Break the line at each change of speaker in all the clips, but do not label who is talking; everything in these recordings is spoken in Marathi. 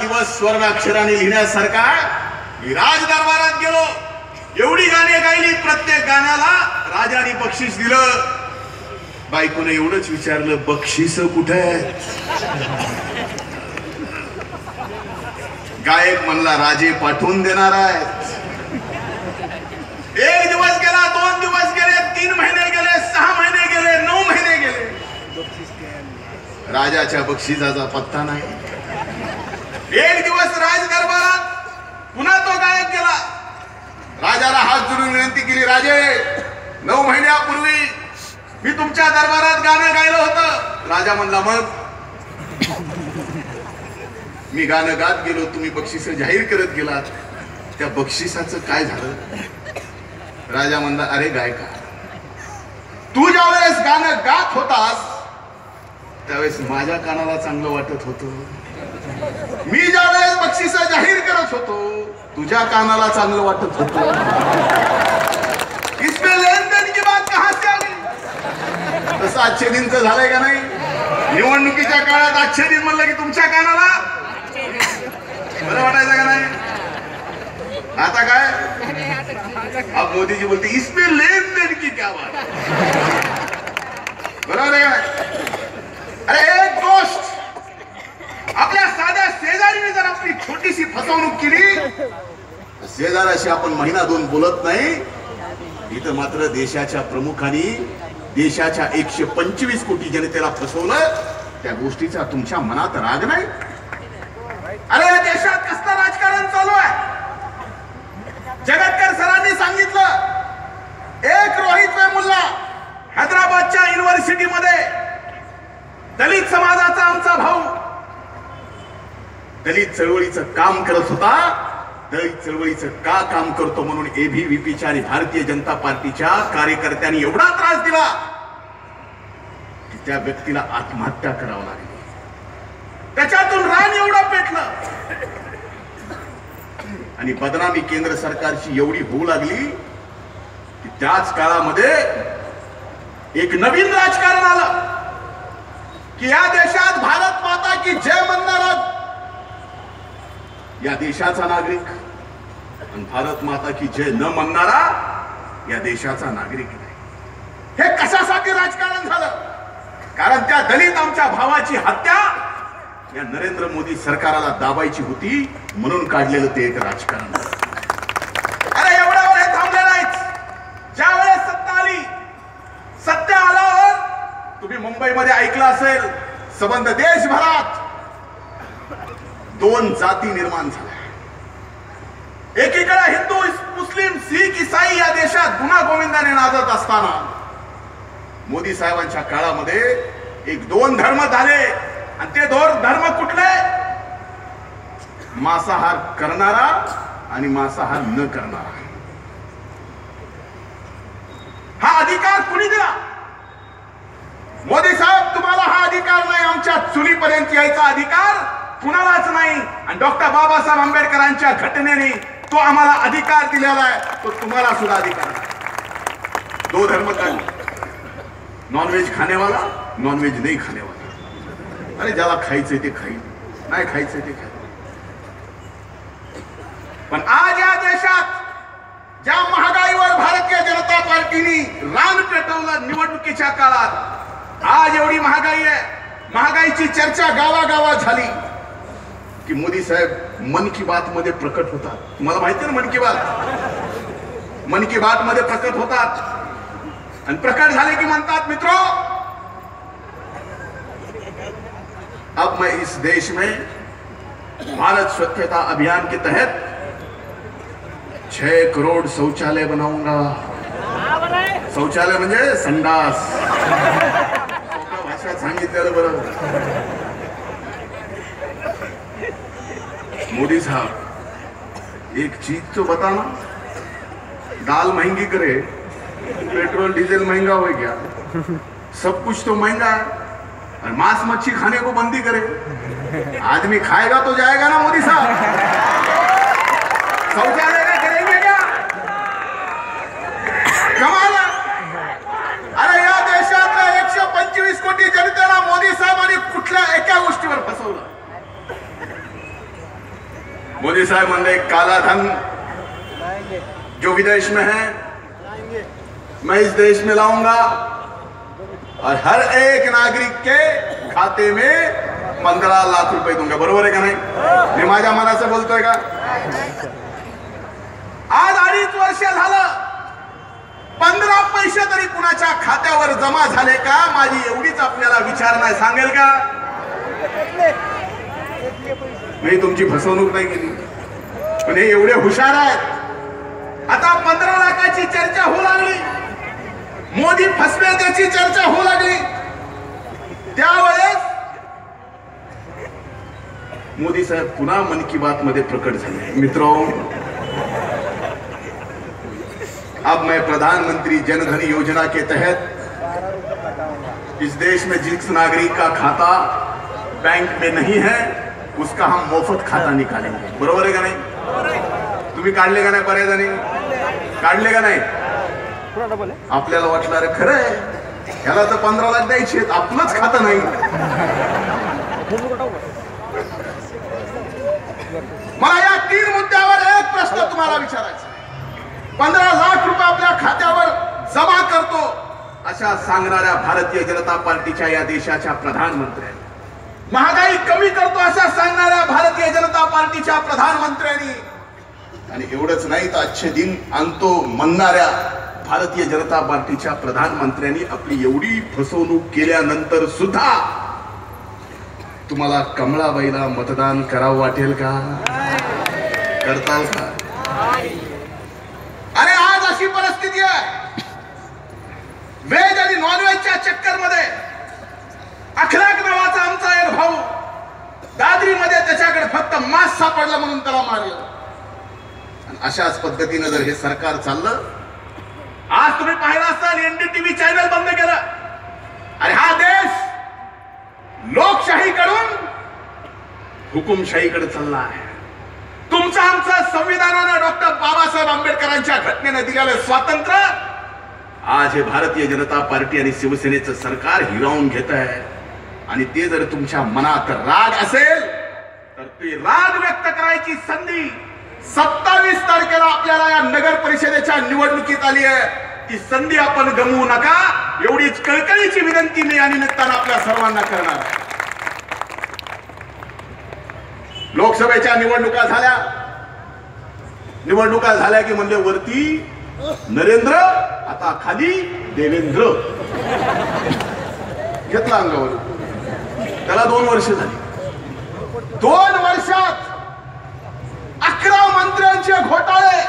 दिवस स्वर्णाक्षराने लिहिण्यासारखा. मी राज दरबारात गेलो, एवढी गाणी गायली, प्रत्येक गाण्याला राजाने बक्षीस दिलं. बायकोने एवढंच विचारलं, बक्षीस कुठे? गायक म्हणला, राजे पाठवून देणार आहेत. एक दिवस गेला, 2 दिवस गेले, 3 महिने गेले, 6 महिने गेले, 9 महिने गेले, राजाच्या बक्षिसाचा पत्ता नाही. एक दिवस राज दरबारात पुन्हा तो गायक गेला. राजाला हात जोडून विनंती केली, राजे 9 महिन्यापूर्वी मी तुमच्या दरबारात गाणं गायलं होतं. राजा म्हणला, मग? मी गाणं गात गेलो, तुम्ही बक्षीस जाहीर करत गेलात, त्या बक्षिसाचं काय झालं? राजा म्हणला, अरे गायका, तू ज्या वेळेस गाणं गात होतास त्यावेळेस माझ्या कानाला चांगलं वाटत होतं. मी ज्या वेळेस बक्षीस जाहीर करत होतो तुझ्या कानाला चांगलं वाटत होतं. इसमें लेन देन की बात कहां से आली? तसं आजचे दिनचं झालंय का नाही? निवडणुकीच्या काळात आजचे दिन म्हणलं की तुमच्या कानाला बरं वाटायचं का नाही? आता काय? अब मोदी जी बोलते इसमें लेन देन की क्या बात? बरोबर आहे का? अरे एक गोष्ट, आपल्या साध्या शेजारीने जर आपली छोटीशी फसवणूक केली, शेजाऱ्याशी आपण महिना 2 बोलत नाही. इथं मात्र देशाच्या प्रमुखांनी देशाच्या 125 कोटी जनतेला फसवलं. त्या गोष्टीचा तुमच्या मनात राग नाही? अरे या देशात कसलं राजकारण चालू आहे? जगतकर सरांनी सांगितलं, एक रोहित वेमुल्ला हैदराबादच्या युनिव्हर्सिटीमध्ये दलित समाजाचा आमचा भाऊ दलित चळवळीचं काम करत होता. दलित चळवळीचं का काम करतो म्हणून एबीव्हीपीच्या आणि भारतीय जनता पार्टीच्या कार्यकर्त्यांनी एवढा त्रास दिला की त्या व्यक्तीला आत्महत्या करावं लागली. त्याच्यातून रान एवढं पेटलं आणि बदनामी केंद्र सरकारची एवढी होऊ लागली की त्याच काळामध्ये एक नवीन राजकारण आलं की या देशात भारत माता की जय म्हणणारा या देशाचा नागरिक आणि भारत माता की जय न म्हणणारा या देशाचा नागरिक नाही. हे कशासाठी राजकारण झालं? कारण त्या दलित आमच्या भावाची हत्या या नरेंद्र मोदी सरकारला दाबायची होती म्हणून काढलेलं ते एक राजकारण. अरे एवढ्यावर हे थांबले नाहीत. ज्या वेळेस सत्ता आली, सत्य आल्यावर तुम्ही मुंबईमध्ये ऐकलं असेल, संबंध देशभरात 2 जाती निर्माण झाल्या. एकीकडे हिंदू, मुस्लिम, शीख, ईसाई या देशात गुन्हा गोविंदाने नाचत असताना मोदी साहेबांच्या काळामध्ये 1-2 धर्म झाले. आणि ते 2 धर्म कुठले? मांसाहार करणारा आणि मांसाहार न करणारा. हा अधिकार कुणी दिला? मोदी साहेब, तुम्हाला हा अधिकार नाही. आमच्या चुलीपर्यंत यायचा अधिकार कुणालाच नाही. आणि डॉक्टर बाबासाहेब आंबेडकरांच्या घटनेने तो आम्हाला अधिकार दिलेला आहे, तो तुम्हाला सुद्धा अधिकार आहे. 2 धर्म काय? नॉनव्हेज खानेवाला, नॉनव्हेज नाही खानेवाला. अरे ज्याला खायचंय ते खाईल, नाही खायचंय ते खाईल. पण आज या देशात ज्या महागाईवर भारतीय जनता पार्टीने रान पेटवलं निवडणुकीच्या काळात, आज एवढी महागाई आहे. महागाईची चर्चा गावागावात झाली की मोदी साहेब मन की बात मध्ये प्रकट होतात. तुम्हाला माहिती ना मन की बात? मन की बात मध्ये प्रकट होतात आणि प्रकट झाले की म्हणतात, मित्रों अब मैं इस देश में भारत स्वच्छता अभियान के तहत 6 करोड़ शौचालय बनाऊंगा. शौचालय म्हणजे संडास. भाषात सांगितलेलं बरोबर. मोदी साहब एक चीज तो बताना, दाल महंगी करे, पेट्रोल डीजल महंगा हो गया, सब कुछ तो महंगा है, और मांस मच्छी खाने को बंदी करे, आदमी खाएगा तो जाएगा ना मोदी साहब? शौचालय का करेंगे क्या? कमाल. अरे या देशातल्या 125 कोटी जनतेला मोदी साहेबांनी कुठल्या एका गोष्टीवर फसवलं? मोदी साहब म्हणले काला धन जो विदेश में है मैं इस देश में लाऊंगा और हर एक नागरिक के खाते में 15 लाख रुपए दूंगा. बरोबर आहे का नाही? मी माझ्या मनाचं बोलतोय का? आज 2.5 वर्ष झालं 15 पैसे तरी कुणाच्या खात्यावर जमा झाले का? माझी एवढीच आपल्याला विचारणा सांगेल का? मी तुमची फसवणूक नाही केली, पण हे एवढे हुशार आहेत. आता 15 लाखाची चर्चा होऊ लागली, मोदी फसवे त्याची चर्चा होऊ लागली. त्यावेळेस मोदी साहेब पुन्हा मन की बात मध्ये प्रकट झाले. मित्रों, अब मैं प्रधानमंत्री जन धन योजना के तहत इस देश में जिस नागरिक का खाता बैंक में नहीं है उसका हम मोफत खाता निकालेंगे. बरोबर आहे का नाही? तुम्ही काढले का नाही? बऱ्याच जणी काढले का नाही? आपल्याला वाटलं अरे खरं आहे, ह्याला तर 15 लाख द्यायचे, आपलंच खातं नाही. मला या 3 मुद्द्यावर एक प्रश्न तुम्हाला विचारायचा. 15 लाख रुपये आपल्या खात्यावर जमा करतो अशा सांगणाऱ्या भारतीय जनता पार्टीच्या या देशाच्या प्रधानमंत्र्यांनी, महागाई कमी करतो अशा सांगणाऱ्या भारतीय जनता पार्टीच्या प्रधानमंत्र्यांनी, आणि एवढंच नाही तर अच्छे दिन आणतो म्हणणाऱ्या भारतीय जनता पार्टीच्या प्रधानमंत्र्यांनी आपली एवढी फसवणूक केल्यानंतर सुद्धा तुम्हाला कमळाबाईला मतदान करावं वाटेल का? करताल का? अरे आज अशी परिस्थिती आहे, व्हेज आणि नॉनव्हेजच्या चक्कर मध्ये अखलाक नावाचा आमचा एक भाऊ दादरीमध्ये त्याच्याकडे फक्त मांस सापडलं म्हणून त्याला मारलं. अशाच पद्धतीने जर हे सरकार चाललं, आज तुम्ही पाहिलं असाल एनडीटीव्ही चॅनल बंद केलं. अरे हा देश लोकशाहीकडून हुकुमशाहीकडे चालला आहे. तुमचं आमचं संविधानानं डॉक्टर बाबासाहेब आंबेडकरांच्या घटनेनं दिलेलं स्वातंत्र्य आज हे भारतीय जनता पार्टी आणि शिवसेनेचं सरकार हिरावून घेत आहे. आणि ते जर तुमच्या मनात राग असेल तर ते राग व्यक्त करायची संधी 27 तारखेला आपल्याला या नगर परिषदेच्या निवडणुकीत आली आहे. ती संधी आपण गमवू नका, एवढीच कळकळीची विनंती मी या निमित्तानं आपल्या सर्वांना करणार आहे. लोकसभेच्या निवडणुका झाल्या की म्हणजे वरती नरेंद्र, आता खाली देवेंद्र घेतला अंगावर. त्याला 2 वर्ष झाली. 2 वर्षात 11 मंत्र्यांचे घोटाळे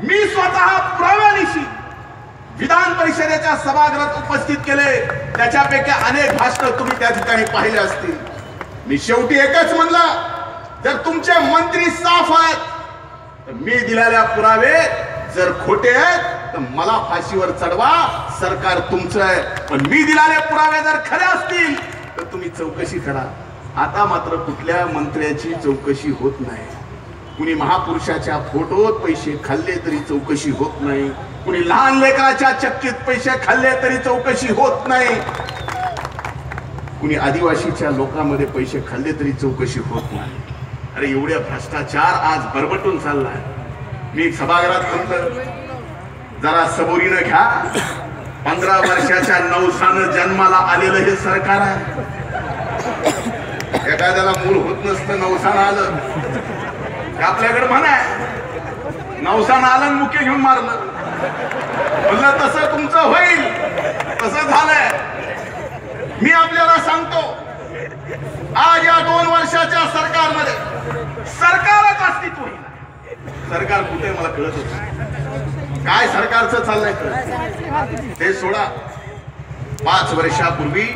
मी स्वतः पुराव्यानिशी विधान परिषदेच्या सभागृहात उपस्थित केले. त्याच्यापैकी अनेक भाषण तुम्ही त्या ठिकाणी पाहिले असतील. मी शेवटी एकच म्हणलं, जर तुमचे मंत्री साफ आहेत तर मी दिलेल्या पुरावे जर खोटे आहेत तर मला फाशीवर चढवा, सरकार तुमचं आहे. पण मी दिलेले पुरावे जर खरे असतील तर तुम्ही चौकशी करा. आता मात्र कुठल्या मंत्र्याची चौकशी होत नाही. कुणी महापुरुषाच्या फोटोत पैसे खाल्ले तरी चौकशी होत नाही. कुणी लहान लेकराच्या चक्कीत पैसे खाल्ले तरी चौकशी होत नाही. कुणी आदिवासीच्या लोकांमध्ये पैसे खाल्ले तरी चौकशी होत नाही. अरे एवढ्या भ्रष्टाचार आज बरबटून चाललाय. मी सभागृहात म्हटलं, जरा सबुरीनं घ्या. 15 वर्षाच्या नवसानं जन्माला आलेलं हे सरकार आहे. एखाद्याला मूल होत नसतं, नवसानं आलं. आपल्याकडे म्हणाय नवसानं आलं मुख्य घेऊन मारलं. म्हणलं तसं तुमचं होईल, तसं झालंय. मी आपल्याला सांगतो, आज या 2 वर्षाच्या सरकारमध्ये सरकारच अस्तित्व होईल. सरकार कुठे मला कळत होत काय सरकारचं चाललंय ते सोडा. 5 वर्षापूर्वी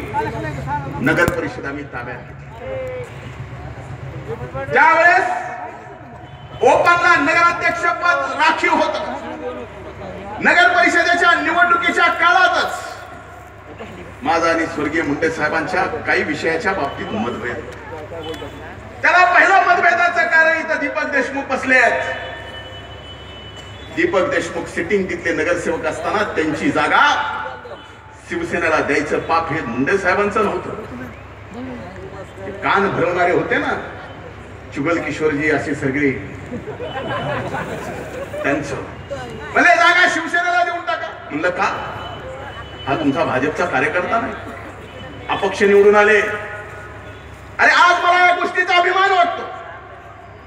नगर परिषद आम्ही ताब्यात घेतली. त्यावेळेस ओपनला नगराध्यक्ष पद राखीव होतं. नगर परिषदेच्या निवडणुकीच्या काळातच माझा आणि स्वर्गीय मुंडे साहेबांच्या काही विषयाच्या बाबतीत मतभेद. त्याला पहिलं मतभेदाचं कारण इथं दीपक देशमुख बसले आहेत. दीपक देशमुख सिटिंग तिथले नगरसेवक असताना त्यांची जागा शिवसेनेला द्यायचं पाप हे मुंडे साहेबांचं नव्हतं. कान भरवणारे होते ना, चुगल किशोरजी असे सगळे त्यांचं भले जागा शिवसेनेला देऊन टाका. म्हणलं का? हा तुमचा भाजपचा कार्यकर्ता नाही, अपक्ष निवडून आले. अरे आज मला या गोष्टीचा अभिमान वाटतो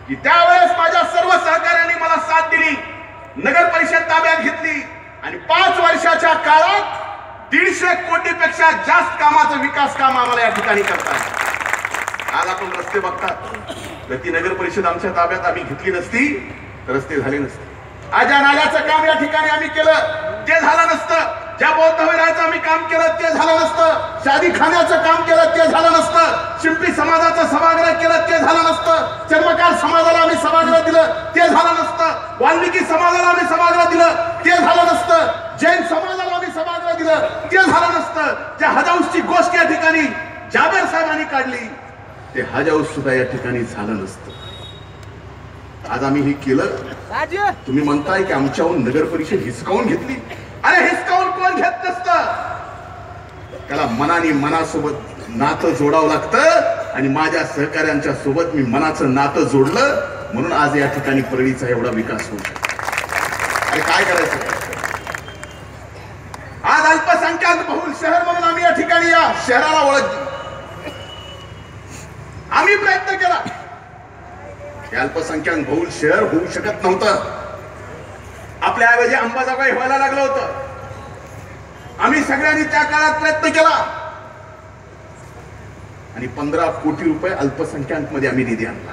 की त्यावेळेस माझ्या सर्व सहकार्यांनी मला साथ दिली, नगर परिषद ताब्यात घेतली आणि 5 वर्षाच्या काळात 150 कोटीपेक्षा जास्त कामाचं विकास काम आम्हाला या ठिकाणी करतात. आज आपण रस्ते बघतात, तर ती नगर परिषद आमच्या ताब्यात आम्ही घेतली नसती तर रस्ते झाले नसते. आज या नाल्याचं काम या ठिकाणी आम्ही केलं ते झालं नसतं, ज्या बौद्ध विहाराचं आम्ही काम केलं ते झालं नसतं, शादी खाण्याचं काम केलं ते झालं नसतं, शिंपी समाजाचं सभागृह केलं ते झालं नसतं, चर्मकार समाजाला आम्ही सभागृह दिलं ते झालं नसतं, वाल्मिकी समाजाला आम्ही सभागृह दिलं ते झालं नसतं, जैन समाजाला आम्ही सभागृह दिलं ते झालं नसतं. ज्या हज हाऊसची गोष्ट या ठिकाणी जाबेर साहेबांनी काढली ते हज हाऊस सुद्धा या ठिकाणी झालं नसतं. आज आम्ही हे केलं. तुम्ही म्हणताय की आमच्याहून नगर परिषद हिसकावून घेतली. अरे हिसकावून कोण घेत नसतं, त्याला मनाने मनासोबत नातं जोडावं लागतं आणि माझ्या सहकार्यांच्या सोबत मी मनाचं नातं जोडलं म्हणून आज या ठिकाणी परळीचा एवढा विकास होऊ शकतो. अरे काय करायचं? आज अल्पसंख्याक बहुल शहर म्हणून आम्ही या ठिकाणी या शहराला ओळख दिली. आम्ही प्रयत्न केला. अल्पसंख्याक बहुल शहर होऊ शकत नव्हतं. आपल्या ऐवजी अंबाजोगाई व्हायला लागलं होतं. आम्ही सगळ्यांनी त्या काळात प्रयत्न केला आणि 15 कोटी रुपये अल्पसंख्याक मध्ये आम्ही निधी आणला.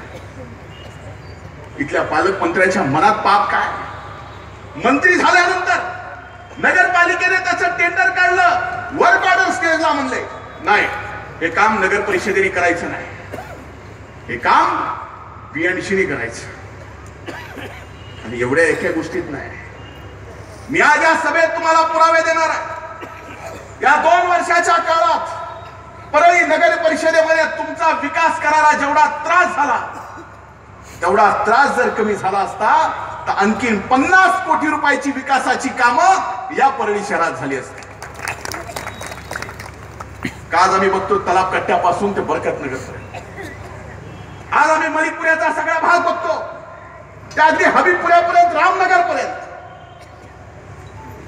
इथल्या पालकमंत्र्यांच्या मनात पाप काय? मंत्री झाल्यानंतर नगरपालिकेने त्याचं टेंडर काढलं, वर्क ऑर्डर स्टेजला म्हणले नाही हे काम नगर परिषदेने करायचं नाही, हे काम बीएनसीने करायचं. आणि एवढ्या एका गोष्टीत नाही. मी आज या सभेत तुम्हाला पुरावे देणार आहे. या 2 वर्षाच्या काळात परळी नगर परिषदेमध्ये तुमचा विकास करायला जेवढा त्रास झाला तेवढा त्रास जर कमी झाला असता तर आणखीन 50 कोटी रुपयाची विकासाची कामं या परळी शहरात झाली असती. का आज आम्ही बघतो तलाव कट्ट्यापासून ते बरकत नगरपर्यंत. आज आम्ही मलिकपुऱ्याचा सगळा भाग बघतो, त्या अगदी हबीबपुऱ्यापर्यंत रामनगरपर्यंत.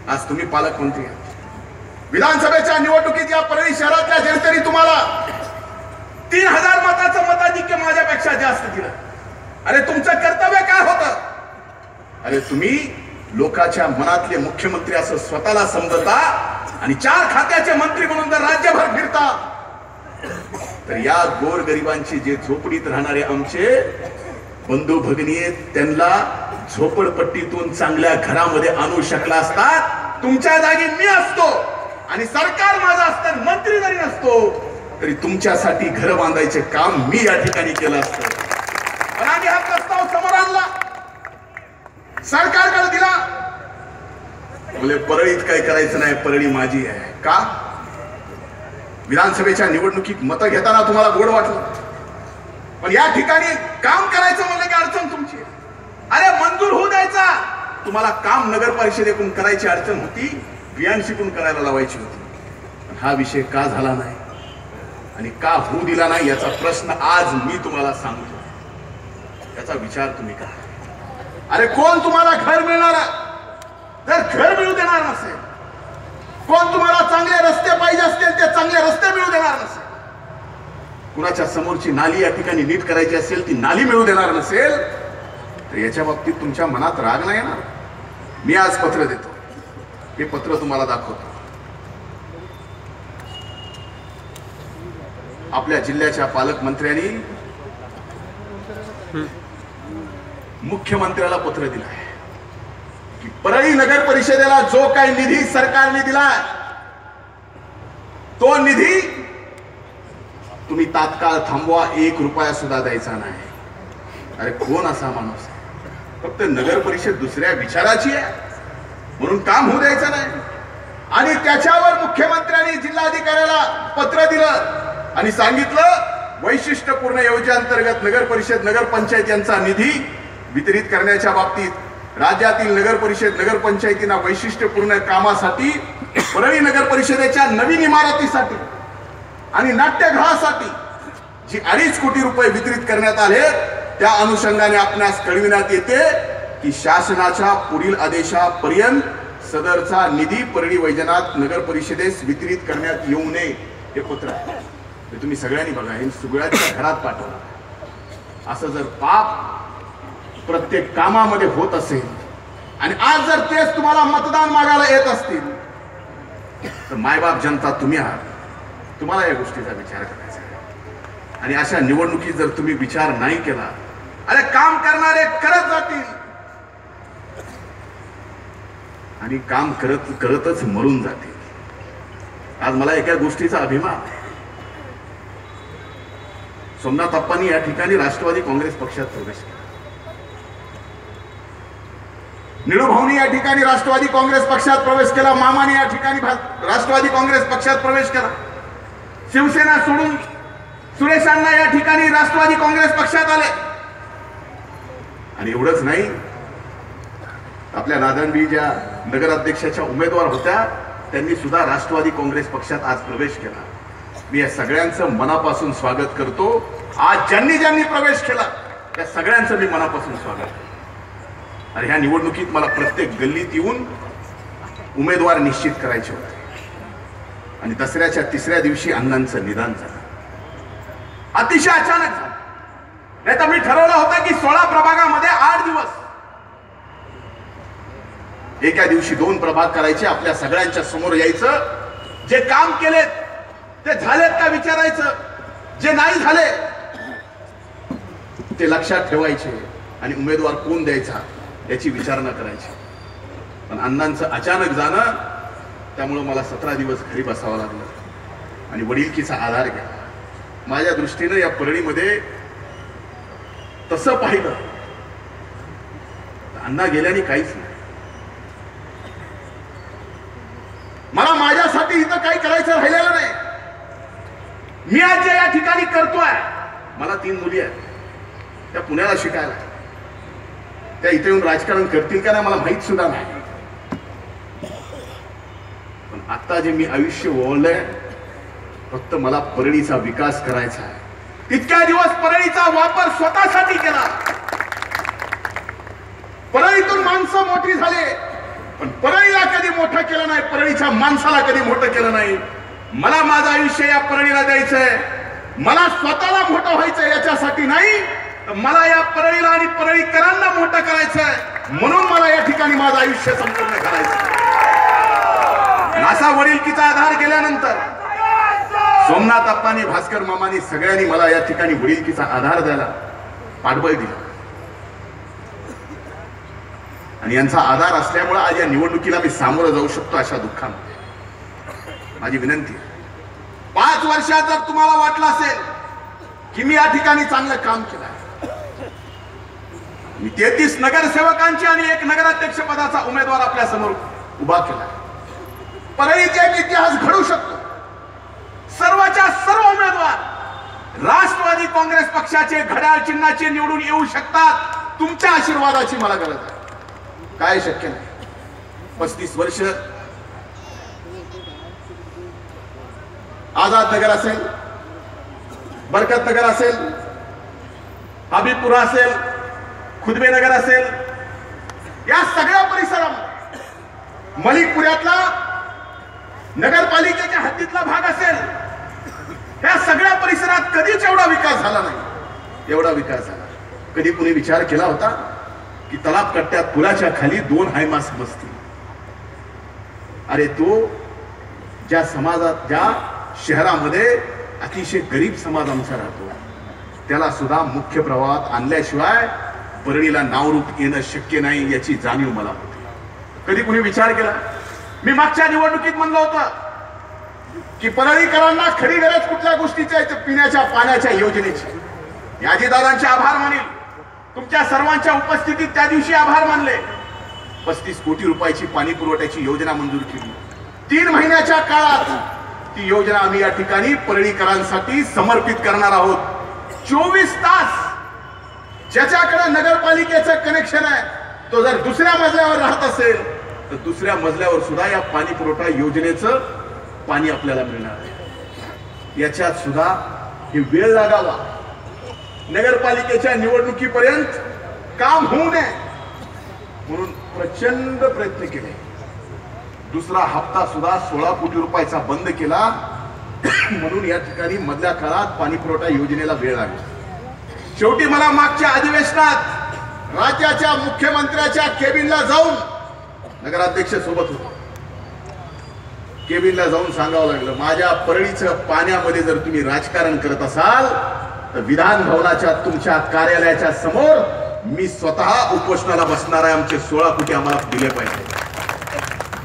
आज तुम्ही पालकमंत्री आहात. विधानसभेच्या निवडणुकीत या परळी शहरातल्या जनतेने तुम्हाला 3000 मताचं मताधिक्य माझ्यापेक्षा जास्त दिलं. अरे तुमचं कर्तव्य काय होतं? अरे तुम्ही लोकांच्या मनातले मुख्यमंत्री असं स्वतःला समजता आणि 4 खात्याचे मंत्री म्हणून जर राज्यभर फिरता तर या गोरगरिबांचे जे झोपडीत राहणारे आमचे बंधू भगिनी त्यांना झोपडपट्टीतून चांगल्या घरामध्ये आणू शकला असतात. तुमच्या जागी मी असतो आणि सरकार माझं असतं, मंत्री जरी नसतो तरी तुमच्यासाठी घर बांधायचे काम मी या ठिकाणी केलं असतं. पण आम्ही हा प्रस्ताव समोर आणला, सरकारकडे दिला. बोले परळीत काय करायचं नाही, परळी माझी आहे. का? विधानसभेच्या निवडणुकीत मतं घेताना तुम्हाला गोड वाटलं, पण या ठिकाणी काम करायचं म्हणलं की अडचण तुमची. अरे मंजूर होऊ द्यायचा. तुम्हाला काम नगर परिषदेकडून करायची अडचण होती, बीएनसीकडून करायला लावायची होती. पण हा विषय का झाला नाही आणि का होऊ दिला नाही याचा प्रश्न आज मी तुम्हाला सांगतो. याचा विचार तुम्ही करा. अरे कोण तुम्हाला घर मिळणार? जर घर मिळू देणार नसेल, कोण तुम्हाला चांगले रस्ते पाहिजे असतील ते चांगले रस्ते मिळू देणार नसेल, कुणाच्या समोरची नाली या ठिकाणी नीट करायची असेल ती नाली मिळू देणार नसेल तर याच्या बाबतीत तुमच्या मनात राग नाही येणार. मी आज पत्र देतो, हे पत्र तुम्हाला दाखवतो. आपल्या जिल्ह्याच्या पालकमंत्र्यांनी मुख्यमंत्र्याला पत्र दिलं आहे की परळी नगर परिषदेला जो काही निधी सरकारने दिलाय तो निधी तुम्ही तात्काळ थांबवा, 1 रुपया सुद्धा द्यायचा नाही. अरे कोण असा माणूस? फक्त नगर परिषद दुसऱ्या विचाराची आहे म्हणून काम होऊ द्यायचं नाही. आणि त्याच्यावर मुख्यमंत्र्यांनी जिल्हाधिकाऱ्याला पत्र दिलं आणि सांगितलं वैशिष्ट्यपूर्ण योजनेअंतर्गत नगर परिषद नगर पंचायत यांचा निधी वितरित करण्याच्या बाबतीत राज्यातील नगर परिषद नगर पंचायतींना वैशिष्ट्यपूर्ण कामासाठी परळी नगर परिषदेच्या नवीन इमारतीसाठी आणि नाट्यगृहासाठी जी 2.5 कोटी रुपये वितरित करण्यात आले त्या अनुषंगाने आपणास कळविण्यात येते की शासनाच्या पुढील आदेशापर्यंत सदरचा निधी परळी वैजनाथ नगर परिषदेस वितरित करण्यात येऊ नये हे पत्र आहे. ते तुम्ही सगळ्यांनी बघा, हे सगळ्यांच्या घरात पाठवलं. असं जर पाप प्रत्येक कामामध्ये होत असेल आणि आज जर तेच तुम्हाला मतदान मागायला येत असतील तर मायबाप जनता तुम्ही आहात. तुम्हाला या गोष्टीचा विचार करायचा आहे. आणि अशा निवडणुकीत जर तुम्ही विचार नाही केला, अरे काम करणारे करत जातील आणि काम करतच मरून जातील. आज मला एका गोष्टीचा अभिमान आहे. सोमनाथ अप्पांनी या ठिकाणी राष्ट्रवादी काँग्रेस पक्षात प्रवेश केला. निळूभाऊनी या ठिकाणी राष्ट्रवादी काँग्रेस पक्षात प्रवेश केला. मामाने या ठिकाणी राष्ट्रवादी काँग्रेस पक्षात प्रवेश केला. शिवसेना सोडून सुरेश अण्णा या ठिकाणी राष्ट्रवादी काँग्रेस पक्षात आले. आणि एवढंच नाही, आपल्या नादंडी ज्या नगराध्यक्षाच्या उमेदवार होत्या त्यांनी सुद्धा राष्ट्रवादी काँग्रेस पक्षात आज प्रवेश केला. मी या सगळ्यांचं मनापासून स्वागत करतो. आज ज्यांनी ज्यांनी प्रवेश केला त्या सगळ्यांचं मी मनापासून स्वागत करतो. आणि ह्या निवडणुकीत मला प्रत्येक गल्लीत येऊन उमेदवार निश्चित करायचे होते. आणि दसऱ्याच्या तिसऱ्या दिवशी अण्णांचं निधन झालं. अतिशय अचानक झालं. नाही तर मी ठरवलं होतं की 16 प्रभागामध्ये 8 दिवस एका दिवशी 2 प्रभाग करायचे. आपल्या सगळ्यांच्या समोर यायचं, जे काम केलेत ते झालेत का विचारायचं, जे नाही झाले ते लक्षात ठेवायचे आणि उमेदवार कोण द्यायचा याची विचारणा करायची. पण अण्णांचं अचानक जाणं, त्यामुळे मला 17 दिवस घरी बसावं लागलं आणि वडिलकीचा आधार घ्या. माझ्या दृष्टीनं या परळीमध्ये तसं पाहिलं अण्णा गेल्याने काहीच नाही. मला माझ्यासाठी इथं काही करायचं राहिलेलं नाही. मी आज या ठिकाणी करतोय, मला 3 मुली आहेत, त्या पुण्याला शिकायला. त्या इथे येऊन राजकारण करतील का नाही मला माहित सुद्धा नाही. पण आता जे मी आयुष्य ओळलंय, फक्त मला परळीचा विकास करायचा आहे. तितक्या दिवस परळीचा वापर स्वतःसाठी केला. परळीतून माणसं मोठी झाले, पण परळीला कधी मोठं केलं नाही, परळीच्या माणसाला कधी मोठं केलं नाही. मला माझं आयुष्य या परळीला द्यायचंय. मला स्वतःला मोठं व्हायचंय याच्यासाठी नाही, तर मला या परळीला आणि परळीकरांना मोठं करायचंय. म्हणून मला या ठिकाणी माझं आयुष्य संपूर्ण करायचं. असा वडिलकीचा आधार केल्यानंतर सोमनाथ अप्पांनी, भास्कर मामांनी, सगळ्यांनी मला या ठिकाणी वडिलकीचा आधार द्यायला पाठबळ दिलं. आणि यांचा आधार असल्यामुळे आज या निवडणुकीला मी सामोरं जाऊ शकतो अशा दुःखामध्ये. माझी विनंती, 5 वर्षात जर तुम्हाला वाटलं असेल की मी या ठिकाणी चांगलं काम केलं, मी 33 नगरसेवकांची आणि 1 नगराध्यक्ष पदाचा उमेदवार आपल्या समोर उभा केला. परळीचा एक इतिहास घडू शकतो. सर्वच्या सर्व उमेदवार राष्ट्रवादी काँग्रेस पक्षाचे घड्याळ चिन्हाचे निवडून येऊ शकतात. तुमच्या आशीर्वादाची मला गरज आहे. काय शक्य नाही. 35 वर्ष आझाद नगर असेल, बरकत नगर असेल, हबीबपुरा असेल, खुदबे नगर असेल, या सगळ्या परिसरामध्ये, मलिकपुऱ्यातला नगरपालिकेच्या हद्दीतला भाग असेल, या सगळ्या परिसरात कधीच एवढा विकास झाला नाही. एवढा विकास झाला. कधी कुणी विचार केला होता की तलाब कट्ट्यात पुलाच्या खाली 2 हायमास बसतील? अरे तो ज्या समाजात, ज्या शहरामध्ये अतिशय गरीब समाज आमचा राहतो, त्याला सुद्धा मुख्य प्रवाहात आणल्याशिवाय परळीला नावरूप येणं शक्य नाही याची जाणीव मला होती. कधी कुणी विचार केला? मी मागच्या निवडणुकीत म्हणलं होतं की परळीकरांना खरी गरज कुठल्या गोष्टीची आहे? पिण्याच्या पाण्याच्या योजनेची. याजीदादांचे आभार मानेल. तुमच्या सर्वांच्या उपस्थितीत त्या दिवशी आभार मानले. 35 कोटी रुपयाची पाणी पुरवठ्याची योजना मंजूर केली. 3 महिन्याच्या काळात ती योजना आम्ही या ठिकाणी परळीकरांसाठी समर्पित करणार आहोत. 24 तास ज्याच्याकडे नगरपालिकेचं कनेक्शन आहे तो जर दुसऱ्या मजल्यावर राहत असेल तर दुसऱ्या मजल्यावर सुद्धा या पाणी पुरवठा योजनेचं पाणी आपल्याला मिळणार आहे. याच्यात सुद्धा ही वेळ लागावा, नगरपालिकेच्या निवडणुकीपर्यंत काम होऊ नये म्हणून प्रचंड प्रयत्न केले. दुसरा हप्ता सुद्धा 16 कोटी रुपयाचा बंद केला म्हणून या ठिकाणी मधल्या काळात पाणी पुरवठा योजनेला वेळ लागला. शेवटी मला मागच्या अधिवेशनात राज्याच्या मुख्यमंत्र्याच्या केबिनला जाऊन नगराध्यक्ष सोबत होतो. केबिनला जाऊन सांगावं लागलं, माझ्या परळीचं पाण्यामध्ये जर तुम्ही राजकारण करत असाल तर विधान भवनाच्या तुमच्या कार्यालयाच्या समोर मी स्वतः उपोषणाला बसणार आहे. आमचे 16 कोटी आम्हाला दिले पाहिजे.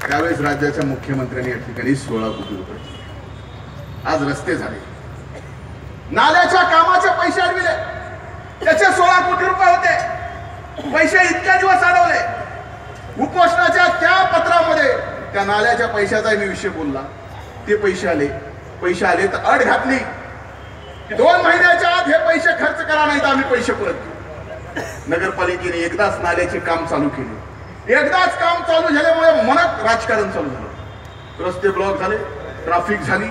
त्यावेळेस राज्याच्या मुख्यमंत्र्यांनी या ठिकाणी 16 कोटी रुपये. आज रस्ते झाले, नाल्याच्या कामाचे पैसे अडविले, त्याचे 16 कोटी रुपये होते. पैसे इतक्या दिवस अडवले. उपोषणाच्या त्या पत्रामध्ये त्या नाल्याच्या पैशाचा मी विषय बोलला. ते पैसे आले तर अट घातली 2 महिन्याच्या आत हे पैसे खर्च करा, नाही तर आम्ही पैसे परत देऊ. नगरपालिकेने एकदाच नाल्याचे काम चालू केले. एकदाच काम चालू झाल्यामुळे मनात राजकारण चालू झालं. रस्ते ब्लॉक झाले, ट्रॅफिक झाली,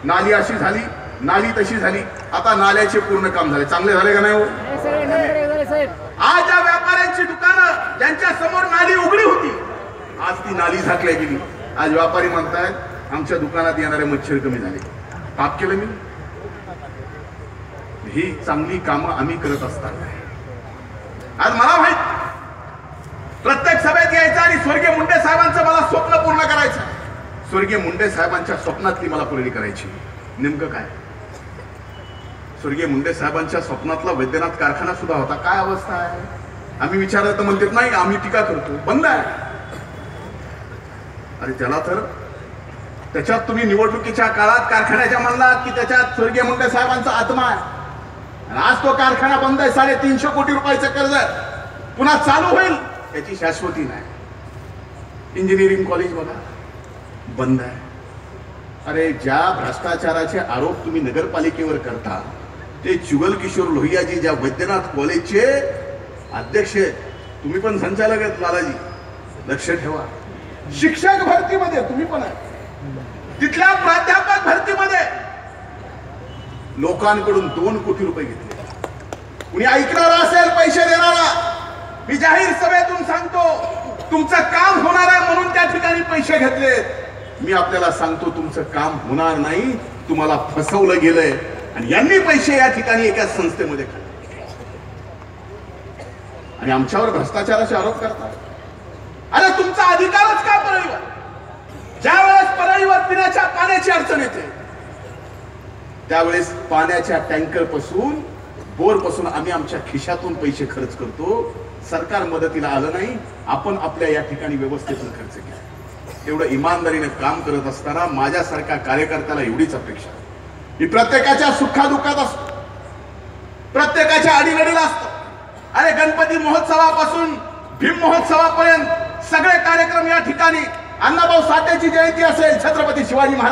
नाली अशी झाली, नाली तशी झाली. आता नाल्याचे पूर्ण काम झाले. चांगले झाले का नाही हो? आज या व्यापाऱ्यांची दुकानं ज्यांच्या समोर नाली उघडी होती, आज ती नाली झाकल्या गेली. आज व्यापारी म्हणतायत आमच्या दुकानात येणारे मच्छर कमी झाले. पाप केलं मी? ही चांगली कामं आम्ही करत असताना आज मला माहित प्रत्येक सभेत यायचं आणि स्वर्गीय मुंडे साहेबांचं मला स्वप्न पूर्ण करायचं. स्वर्गीय मुंडे साहेबांच्या स्वप्नातली मला पूर्ण करायची. नेमकं काय? स्वर्गीय मुंडे साहेबांच्या स्वप्नातला वैद्यनाथ कारखाना सुद्धा होता. काय अवस्था आहे? आम्ही विचारलं तर म्हणतात नाही आम्ही टीका करतो, बंद आहे. अरे त्याला तर त्याच्यात तुम्ही निवडणुकीच्या काळात कारखान्याच्या म्हणलात की त्याच्यात स्वर्गीय मुंडे साहेबांचा आत्मा आहे. आज तो कारखाना बंद आहे. 350 कोटी रुपयाचं कर्ज पुन्हा चालू होईल याची शाश्वती नाही. इंजिनिअरिंग कॉलेज बघा बंद आहे. अरे ज्या भ्रष्टाचाराचे आरोप तुम्ही नगरपालिकेवर करता ते जुगल किशोर लोहियाजी ज्या वैद्यनाथ कॉलेजचे अध्यक्ष तुम्ही पण संचालक आहेत लालाजी, लक्ष ठेवा. शिक्षक भरतीमध्ये तुम्ही पण आहे. तिथल्या प्राध्यापक भरतीमध्ये लोकांकडून 2 कोटी रुपये घेतले. कुणी ऐकणारा असेल पैसे देणारा, मी जाहीर सभेतून सांगतो तुमचं काम होणार आहे म्हणून त्या ठिकाणी पैसे घेतलेत. मी आपल्याला सांगतो तुमचं काम होणार नाही, तुम्हाला फसवलं गेलंय आणि यांनी पैसे या ठिकाणी एका संस्थेमध्ये खाल्ले आणि आमच्यावर भ्रष्टाचाराचे आरोप करतात. अरे तुमचा अधिकारच का परळीवर? ज्या वेळेस परळीवर पिण्याच्या पाण्याची अडचण येते त्यावेळेस पाण्याच्या टँकर पासून बोर पासून आम्ही आमच्या खिशातून पैसे खर्च करतो. सरकार मदतीला आलं नाही, आपण आपल्या या ठिकाणी व्यवस्थेतून खर्च केला. एवढं इमानदारीने काम करत असताना माझ्यासारख्या कार्यकर्त्याला एवढीच अपेक्षा मी प्रत्येकाच्या सुखादुःखात असतो, प्रत्येकाच्या अडीगडीला असतो. अरे गणपती महोत्सवापासून भीम महोत्सवापर्यंत सगळे कार्यक्रम या ठिकाणी, अण्णाभाऊ साठेची जयंती असेल, छत्रपती शिवाजी महाराज